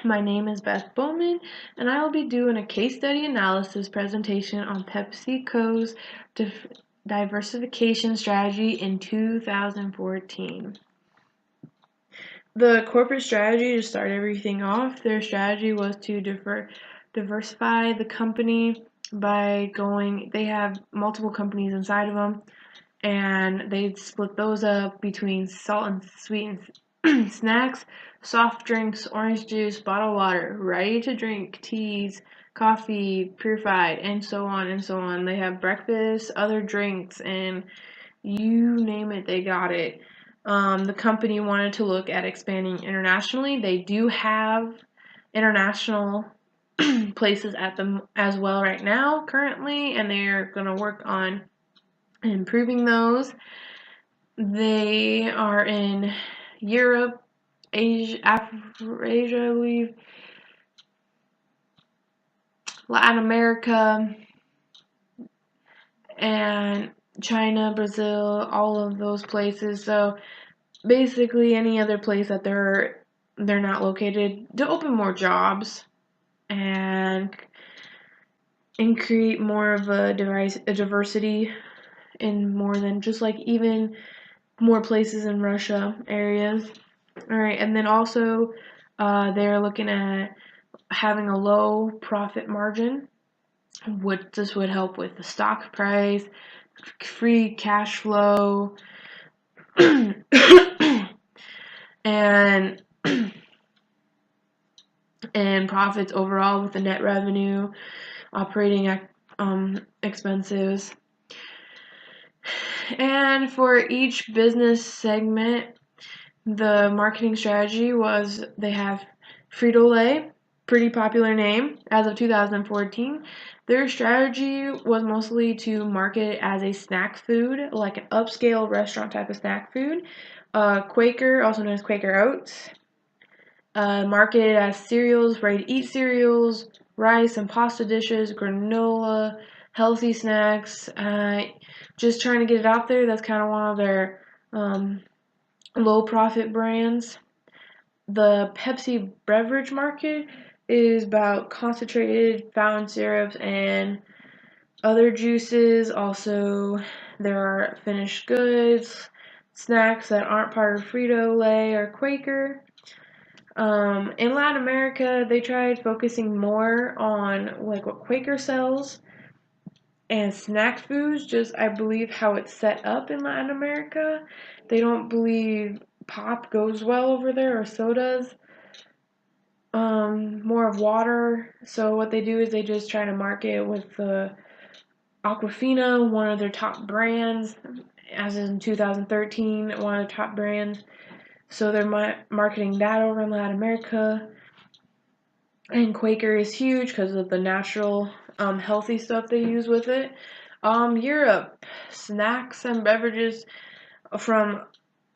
My name is Beth Bowman, and I will be doing a case study analysis presentation on PepsiCo's diversification strategy in 2014. The corporate strategy to start everything off, their strategy was to diversify the company by they have multiple companies inside of them, and they'd split those up between salt and sweet snacks, soft drinks, orange juice, bottled water, ready to drink, teas, coffee, purified, and so on and so on. They have breakfast, other drinks, and you name it, they got it. The company wanted to look at expanding internationally. They do have international places at them as well right now currently, and they're going to work on improving those. They are in Europe, Asia, Asia, I believe, Latin America, and China, Brazil, all of those places. So basically any other place that they're not located, to open more jobs and create more of a diversity in more than just like even more places in Russia areas. All right, and then also they're looking at having a low profit margin. This would help with the stock price, free cash flow, and profits overall with the net revenue, operating expenses. And for each business segment, the marketing strategy was they have Frito-Lay, pretty popular name as of 2014. Their strategy was mostly to market it as a snack food, like an upscale restaurant type of snack food. Quaker, also known as Quaker Oats, marketed as cereals, ready-to-eat cereals, rice and pasta dishes, granola, healthy snacks. Just trying to get it out there. That's kind of one of their low profit brands. The Pepsi beverage market is about concentrated fountain syrups and other juices. Also, there are finished goods, snacks that aren't part of Frito-Lay or Quaker. In Latin America, they tried focusing more on like what Quaker sells and snack foods, just I believe how it's set up in Latin America. They don't believe pop goes well over there or sodas. More of water. So what they do is they just try to market with the Aquafina, one of their top brands, as in 2013, one of the top brands. So they're marketing that over in Latin America. And Quaker is huge because of the natural, healthy stuff they use with it. Europe, snacks and beverages from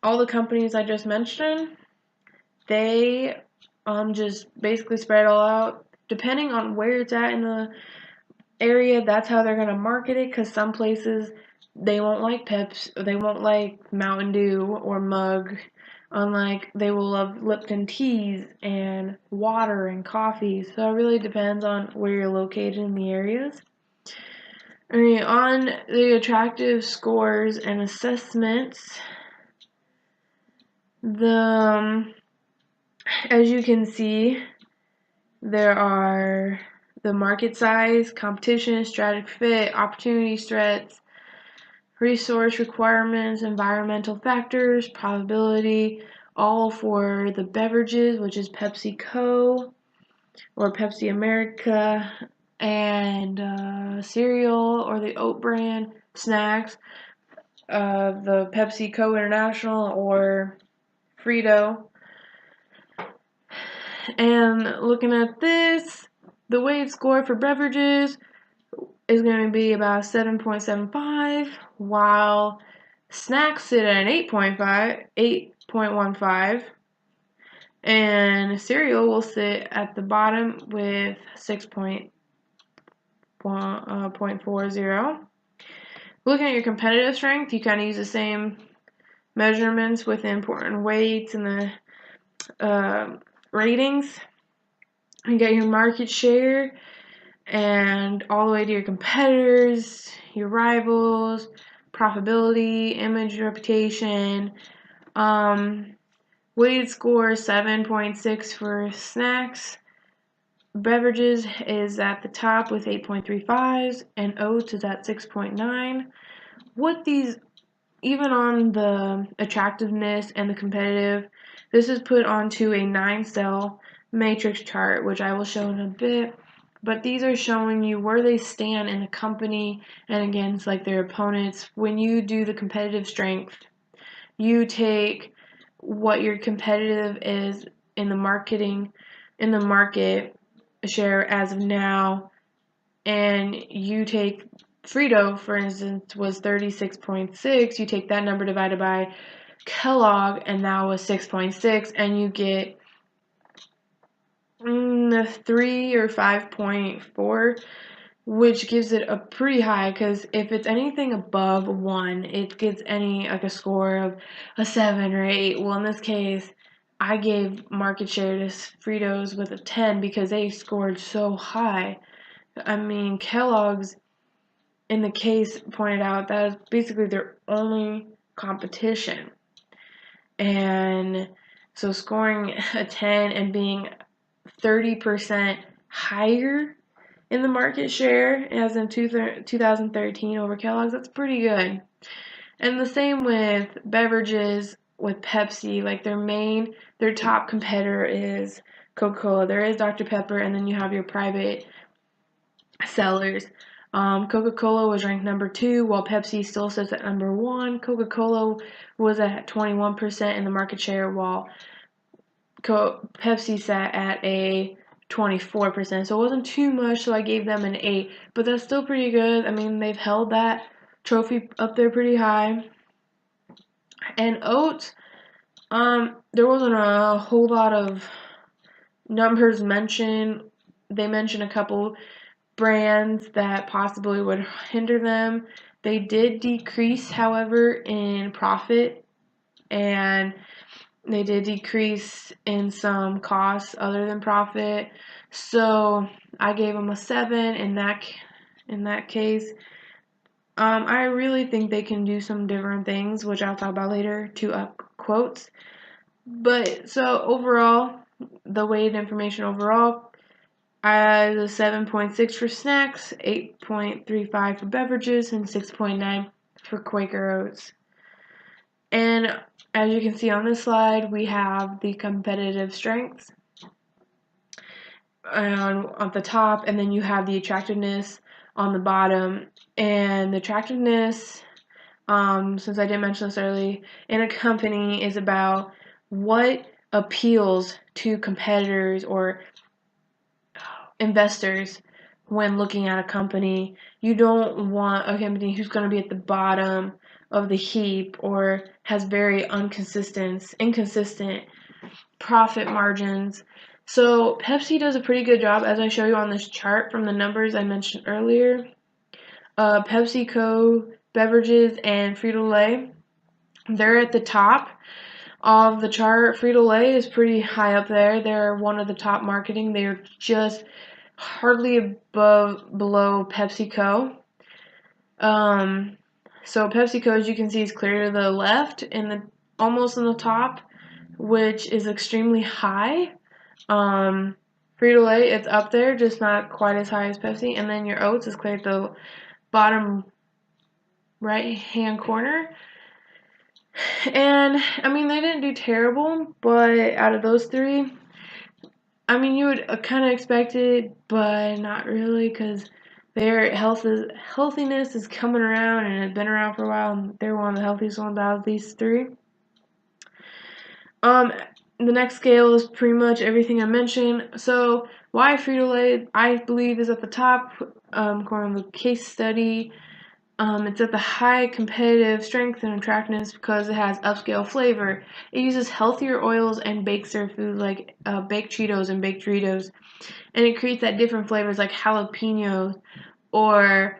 all the companies I just mentioned, they just basically spread it all out. Depending on where it's at in the area, that's how they're gonna market it. Because some places they won't like Pepsi, they won't like Mountain Dew or Mug. Unlike they will love Lipton teas and water and coffee. So it really depends on where you're located in the areas. Alright, on the attractive scores and assessments, as you can see, there are the market size, competition, strategic fit, opportunity threats, resource requirements, environmental factors, probability, all for the beverages, which is PepsiCo or Pepsi America, and cereal or the oat brand, snacks, the PepsiCo International or Frito. And looking at this, the weighted score for beverages is going to be about 7.75, while snacks sit at an 8.15, and cereal will sit at the bottom with 6.40. Looking at your competitive strength, you kind of use the same measurements with the important weights and the ratings. You get your market share and all the way to your competitors, your rivals, profitability, image, reputation. Weighted score 7.6 for snacks. Beverages is at the top with 8.35s, and oats is at 6.9. What these, even on the attractiveness and the competitive, this is put onto a 9-cell matrix chart, which I will show in a bit. But these are showing you where they stand in the company and against like their opponents. When you do the competitive strength, you take what your competitive is in the market share as of now, and you take Frito, for instance, was 36.6. You take that number divided by Kellogg, and that was 6.6, and you get 3 or 5.4, which gives it a pretty high, because if it's anything above 1, it gets like a score of a 7 or 8. Well, in this case, I gave market share to Fritos with a 10 because they scored so high. I mean, Kellogg's, in the case, pointed out that is basically their only competition. And so scoring a 10 and being 30% higher in the market share as in 2013 over Kellogg's, that's pretty good. And the same with beverages with Pepsi, like their top competitor is Coca-Cola. There is Dr. Pepper, and then you have your private sellers. Coca-Cola was ranked number 2, while Pepsi still sits at number 1. Coca-Cola was at 21% in the market share, while Pepsi sat at a 24%. So it wasn't too much, so I gave them an 8. But that's still pretty good. I mean, they've held that trophy up there pretty high. And oats, there wasn't a whole lot of numbers mentioned. They mentioned a couple brands that possibly would hinder them. They did decrease, however, in profit, and they did decrease in some costs other than profit. So I gave them a 7 in that case. I really think they can do some different things, which I'll talk about later, to up quotes. But so overall, the weighted information overall, I had a 7.6 for snacks, 8.35 for beverages, and 6.9 for Quaker Oats. And as you can see on this slide, we have the competitive strengths at the top, and then you have the attractiveness on the bottom. And the attractiveness, since I didn't mention this earlier, in a company is about what appeals to competitors or investors when looking at a company. You don't want a company who's going to be at the bottom of the heap or has very inconsistent profit margins. So Pepsi does a pretty good job, as I show you on this chart from the numbers I mentioned earlier. PepsiCo beverages and Frito-Lay, they're at the top of the chart. Frito-Lay is pretty high up there. They're one of the top marketing. They're just hardly below PepsiCo. So PepsiCo, as you can see, is clear to the left and almost in the top, which is extremely high. Frito-Lay, it's up there, just not quite as high as Pepsi. And then your oats is clear at the bottom right-hand corner. And, I mean, they didn't do terrible, but out of those three, I mean, you would kind of expect it, but not really, because their healthiness is coming around and has been around for a while, and they're one of the healthiest ones out of these three. The next scale is pretty much everything I mentioned. So why Frito-Lay, I believe, is at the top, according to the case study. It's at the high competitive strength and attractiveness because it has upscale flavor. It uses healthier oils and bakes their food like baked Cheetos and baked Doritos. And it creates that different flavors like jalapeno, or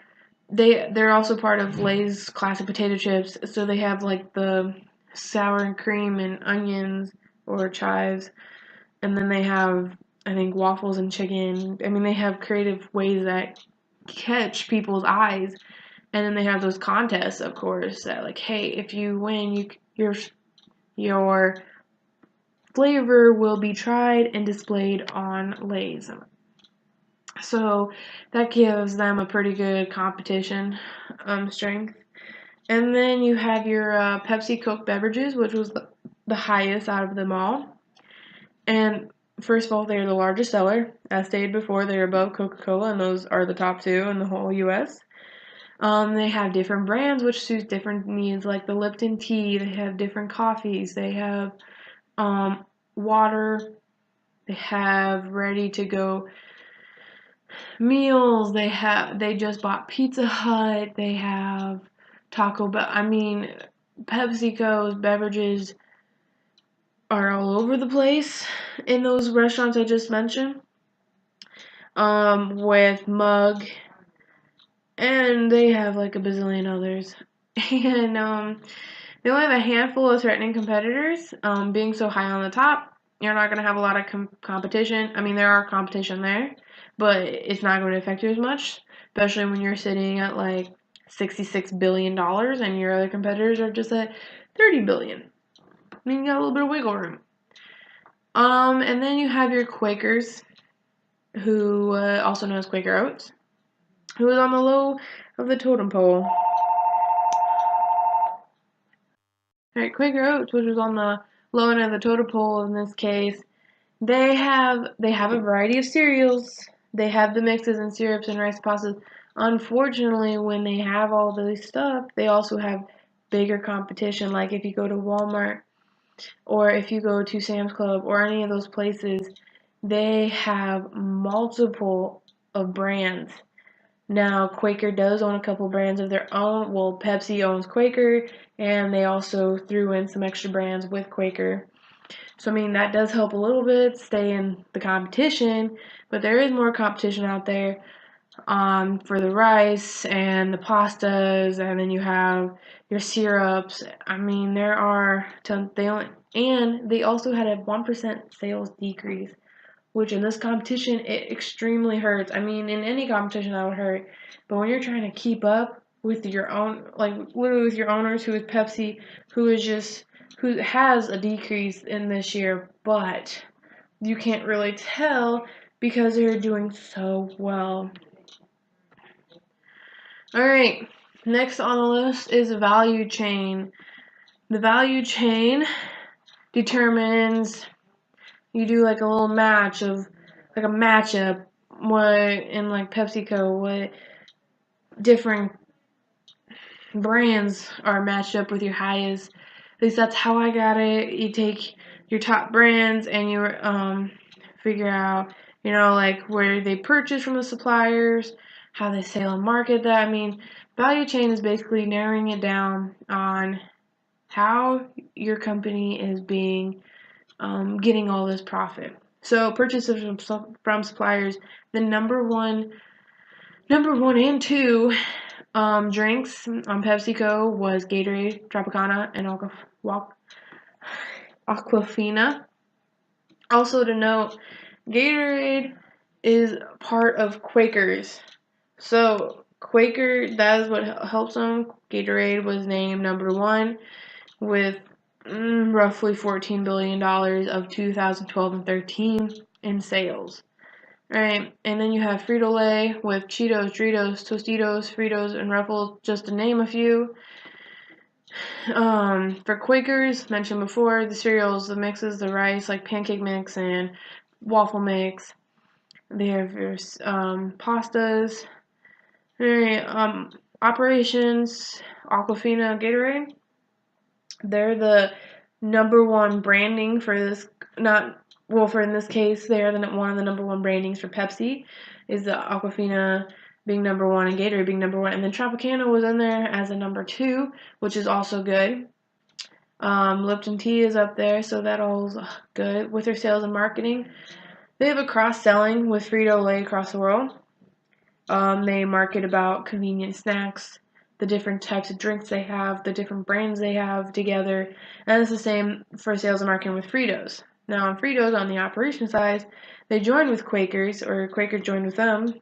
they're also part of Lay's classic potato chips. So they have like the sour and cream and onions or chives. And then they have I think waffles and chicken. I mean, they have creative ways that catch people's eyes. And then they have those contests, of course, that like, hey, if you win, your flavor will be tried and displayed on Lay's. So that gives them a pretty good competition strength. And then you have your PepsiCo beverages, which was the highest out of them all. And first of all, they're the largest seller. As stated before, they're above Coca-Cola, and those are the top two in the whole U.S. They have different brands which suit different needs, like the Lipton tea. They have different coffees. They have water. They have ready-to-go meals. They just bought Pizza Hut. They have Taco Bell. I mean, PepsiCo's beverages are all over the place in those restaurants I just mentioned. With Mug, and they have like a bazillion others. And they only have a handful of threatening competitors. Being so high on the top, you're not going to have a lot of competition. I mean, there are competition there, but it's not going to affect you as much, especially when you're sitting at like $66 billion and your other competitors are just at $30 billion. I mean, you got a little bit of wiggle room. And then you have your Quakers, who also known as Quaker Oats, who is on the low of the totem pole. Alright, Quaker Oats, which is on the low end of the totem pole in this case, they have a variety of cereals. They have the mixes and syrups and rice pastas. Unfortunately, when they have all this stuff, they also have bigger competition. Like if you go to Walmart or if you go to Sam's Club or any of those places, they have multiple of brands. Now, Quaker does own a couple brands of their own. Well, Pepsi owns Quaker, and they also threw in some extra brands with Quaker. So, I mean, that does help a little bit stay in the competition, but there is more competition out there for the rice and the pastas, and then you have your syrups. I mean, there are tons. They also had a 1% sales decrease, which in this competition, it extremely hurts. I mean, in any competition that would hurt, but when you're trying to keep up with your own, like literally with your owners, who is Pepsi, who has a decrease in this year, but you can't really tell because they're doing so well. Alright, next on the list is value chain. The value chain determines, you do like a little matchup, what in like PepsiCo, what different brands are matched up with your highest. At least that's how I got it. You take your top brands and you figure out, like where they purchase from the suppliers, how they sell and market that. I mean, value chain is basically narrowing it down on how your company is getting all this profit. So purchases from suppliers, the number one and two drinks on PepsiCo was Gatorade, Tropicana, and Aquafina. Also to note, Gatorade is part of Quakers. So Quaker, that is what helps them. Gatorade was named number one with roughly $14 billion of 2012 and 13 in sales. Alright, and then you have Frito-Lay with Cheetos, Doritos, Tostitos, Fritos, and Ruffles, just to name a few. For Quakers, mentioned before, the cereals, the mixes, the rice, like pancake mix and waffle mix. They have your pastas. Alright, operations, Aquafina, Gatorade. They're the number one branding for this, for in this case, they're one of the number one brandings for Pepsi, is the Aquafina being number one and Gatorade being number one. And then Tropicana was in there as a number two, which is also good. Lipton tea is up there, so that all's good. With their sales and marketing, they have a cross-selling with Frito-Lay across the world. They market about convenient snacks, the different types of drinks they have, the different brands they have together, and it's the same for sales and marketing with Fritos. Now on Fritos, on the operation side, they joined with Quakers, or Quaker joined with them,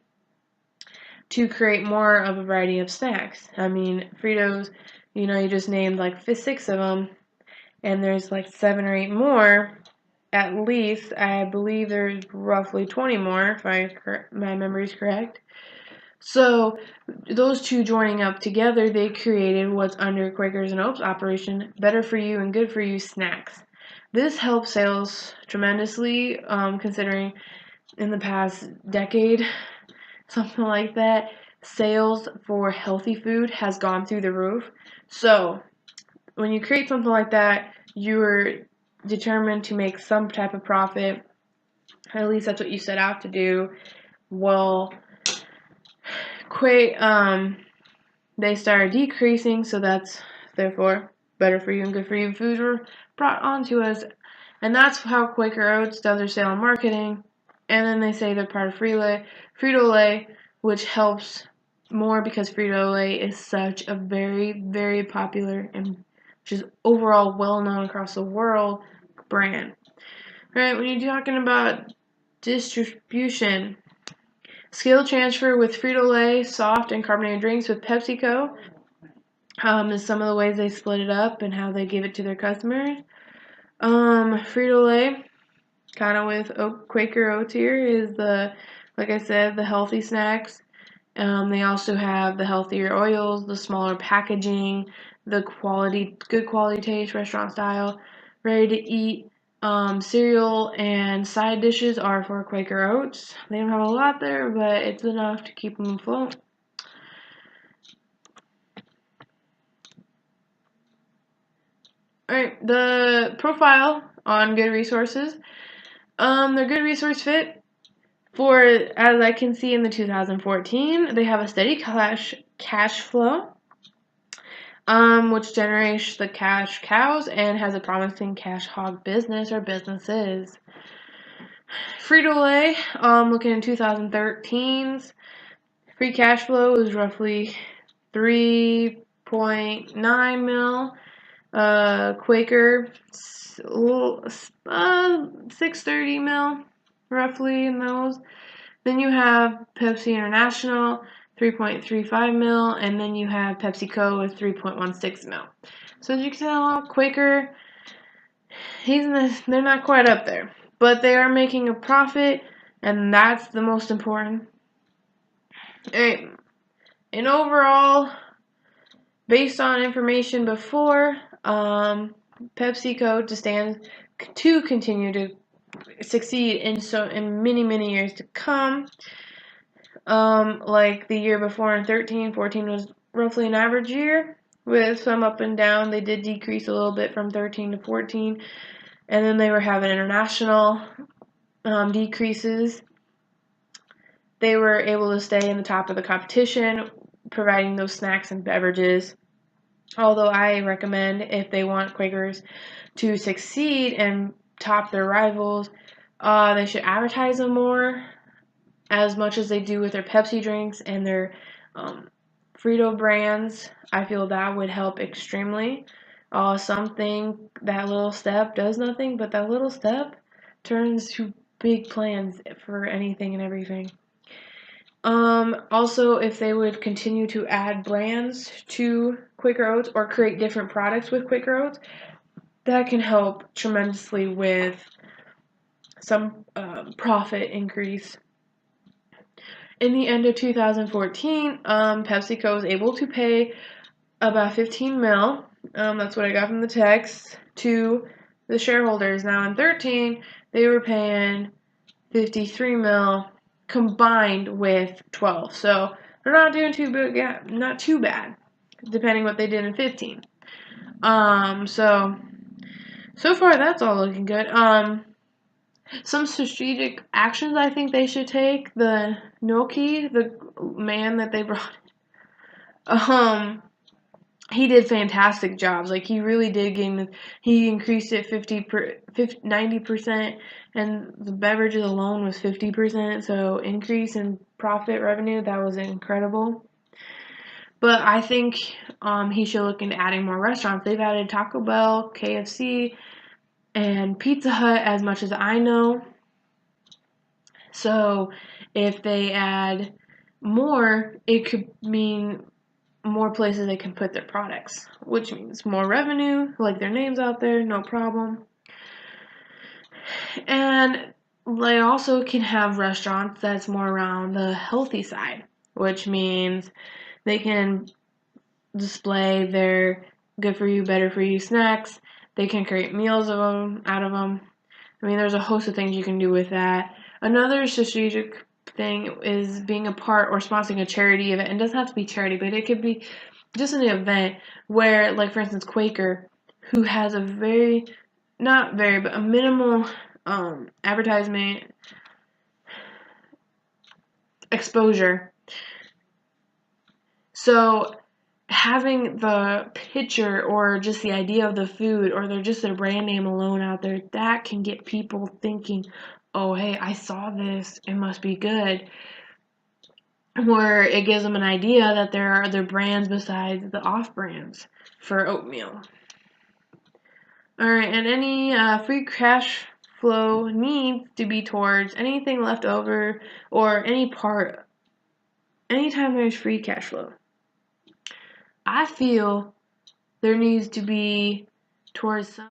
to create more of a variety of snacks. I mean, Fritos, you just named like 6 of them, and there's like 7 or 8 more. At least, I believe there's roughly 20 more, if my memory is correct. So, those two joining up together, they created what's under Quakers and Oats operation, Better For You and Good For You snacks. This helped sales tremendously, considering in the past decade, something like that, sales for healthy food has gone through the roof. So, when you create something like that, you're determined to make some type of profit. At least that's what you set out to do. Well, they started decreasing, so that's therefore Better For You and Good For You foods were brought onto us. And that's how Quaker Oats does their sale and marketing. And then they say they're part of Frito-Lay, which helps more because Frito-Lay is such a very, very popular and just overall well-known across the world brand. Right, when you're talking about distribution, skill transfer with Frito-Lay, soft and carbonated drinks with PepsiCo is some of the ways they split it up and how they give it to their customers. Frito-Lay, kind of with Quaker Oats here, is like I said, the healthy snacks. They also have the healthier oils, the smaller packaging, the good quality taste, restaurant style, ready to eat. Cereal and side dishes are for Quaker Oats. They don't have a lot there, but it's enough to keep them afloat. Alright, the profile on Good Resources. They're good resource fit for, as I can see in the 2014, they have a steady cash flow, which generates the cash cows and has a promising cash hog business or businesses. Frito-Lay, looking in 2013's free cash flow was roughly 3.9 mil. Quaker, 630 mil, roughly in those. Then you have Pepsi International, 3.35 mil, and then you have PepsiCo with 3.16 mil. So as you can tell, Quaker, they're not quite up there, but they are making a profit, and that's the most important. Alright, and overall, based on information before, PepsiCo to continue to succeed in many years to come. Like the year before in 14 was roughly an average year with some up and down. They did decrease a little bit from 13 to 14, and then they were having international decreases. They were able to stay in the top of the competition, providing those snacks and beverages. Although I recommend, if they want Quakers to succeed and top their rivals, they should advertise them more, as much as they do with their Pepsi drinks and their Frito brands. I feel that would help extremely. Something, that little step does nothing, but that little step turns to big plans for anything and everything. Also, if they would continue to add brands to Quaker Oats or create different products with Quaker Oats, that can help tremendously with some profit increase. In the end of 2014, PepsiCo was able to pay about 15 mil. That's what I got from the text, to the shareholders. Now in 13, they were paying 53 mil combined with 12. So they're not doing not too bad, depending what they did in 15. So far that's all looking good. Some strategic actions I think they should take. The Noki, the man that they brought, he did fantastic jobs. Like, he really did he increased it 90%, and the beverages alone was 50%. So increase in profit revenue, that was incredible. But I think he should look into adding more restaurants. They've added Taco Bell, KFC, and Pizza Hut, as much as I know. So if they add more, it could mean more places they can put their products, which means more revenue, like their names out there, no problem. And they also can have restaurants that's more around the healthy side, which means they can display their good for you, better for you snacks. They can create meals out of them. I mean, there's a host of things you can do with that. Another strategic thing is being a part or sponsoring a charity event. It doesn't have to be charity, but it could be just an event where, like, for instance, Quaker, who has a but a minimal advertisement exposure. So having the picture or just the idea of the food or just their brand name alone out there, that can get people thinking, oh, hey, I saw this, it must be good. Where it gives them an idea that there are other brands besides the off brands for oatmeal. Alright, and any free cash flow needs to be towards anything left over or anytime there's free cash flow. I feel there needs to be towards some